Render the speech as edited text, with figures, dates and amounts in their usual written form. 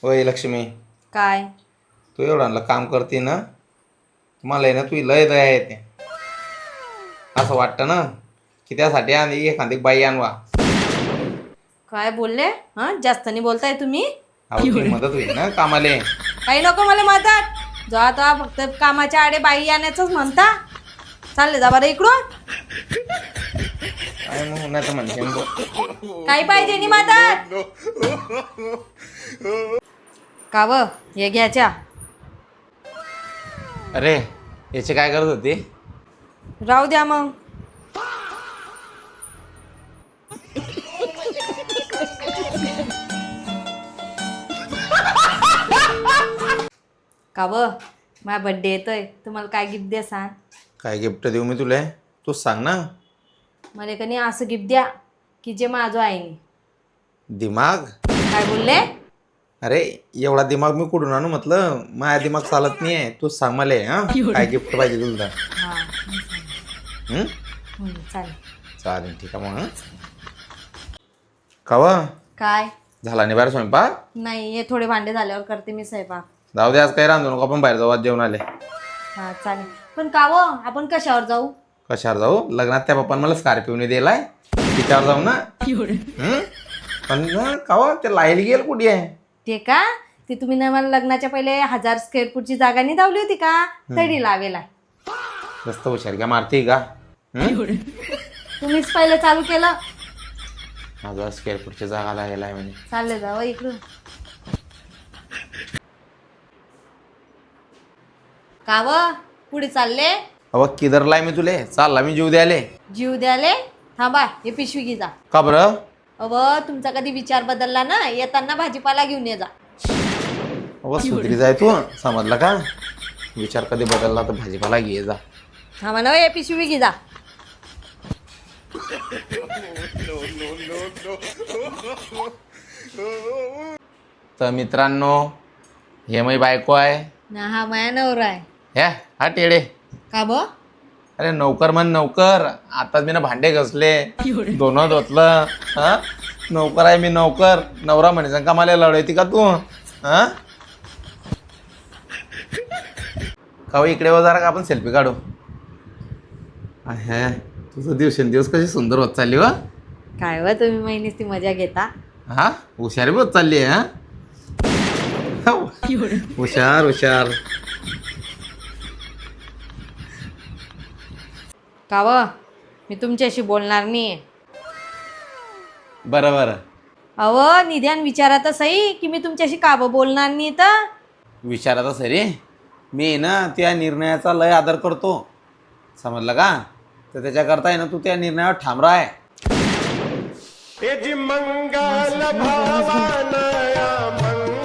होय लक्ष्मी, काय? तू एवढं काम करते ना, मला आहे ना तू लय दया येते. असं वाटतं ना की त्यासाठी आणि एखादी बाई आणवा. काय बोलले? हा, जास्त नाही बोलताय तुम्ही. अहो तुझी मदत होईल ना कामाले. काही नको मला मदत. जो आता फक्त कामाच्या आडे बाई आणायचंच म्हणता. चालले जा बरं इकडून. काय मग नाही तर म्हणते काही पाहिजे नाही मदत. का व हे घ्याच्या. अरे याचे काय करत होती? राहू द्या मग. का व माझा बड्डे येतोय, तुम्हाला काय गिफ्ट द्या सांग. काय गिफ्ट देऊ मी तुला? तूच सांग ना. मला कधी असं गिफ्ट द्या की जे माझं आहे नाही. दिमाग? काय बोलले? अरे एवढा दिमाग मी कुठून आणू म्हटलं, माझा दिमाग चालत नाही आहे. तूच सांग मला हा काय गिफ्ट पाहिजे तुला. हा चालेल. चालेल ठीक आहे मग. कवा काय? झाला नाही बाहेर स्वयंपाक? नाही, हे थोडे भांडे झाल्यावर करते मी स्वयंपाक. जाऊ दे, आज काही रांधू नको, आपण बाहेर जाऊ, आज जेवण आले. हा चालेल. पण का व आपण कशावर जाऊ? कशावर जाऊ? लग्नात त्या पप्पान मला स्कॉर्पिओने दिलाय, तिच्यावर जाऊ ना. पण कवा ते लाईल गेल कुठे आहे? ते का ते तुम्ही ना मला लग्नाच्या पहिले 1000 स्क्वेअर फूटची जागा नाही धावली होती का, तडी लावेला. जास्त हुशार का मारते का? तुम्हीच पहिले चालू केलं. 1000 स्क्वेअर फूटची जागा लागेल आहे म्हणे. चालले जावं इकडून. का व पुढे चालले? अव किधरलाय मी तुले? चालला मी जीव द्याले. जीव द्याले? थांबा, हे पिशवी घे जा. का बरं? अव तुमचा कधी विचार बदलला ना, येताना भाजीपाला घेऊन ये जा. अव सुधरी जाय तू, समजलं का? विचार कधी बदलला तर भाजीपाला घे जा. थांबा ना, हे पिशवी घे जा. तर मित्रांनो, हे माझी बायको आहे. ना हा माया नवरा आहे. ह्या हा टेडे. का ब? अरे नौकर म्हण नौकर. आताच मी ना भांडे घसले, दोन धुतलं. हा नौकर आहे मी, नौकर. नवरा म्हणे का मला लढायती का तू? हा का इकडे व जरा का आपण सेल्फी काढू. हे तुझं दिवसेंदिवस कशी सुंदर होत चालली व. काय व तुम्ही महिनीच ती मजा घेता. हा हुशारी बी होत चालली आहे. हा हुशार हुशार. का व मी तुमच्याशी बोलणार नाही. बरं बरं. अव निध्यान विचारा तर सही की मी तुमच्याशी का ब बोलणार नाही तर. विचारात सरी मी ना त्या निर्णयाचा लय आदर करतो, समजलं का? तर त्याच्याकरता आहे ना तू त्या निर्णयावर ठाम राह. मंगल भावानया मंगल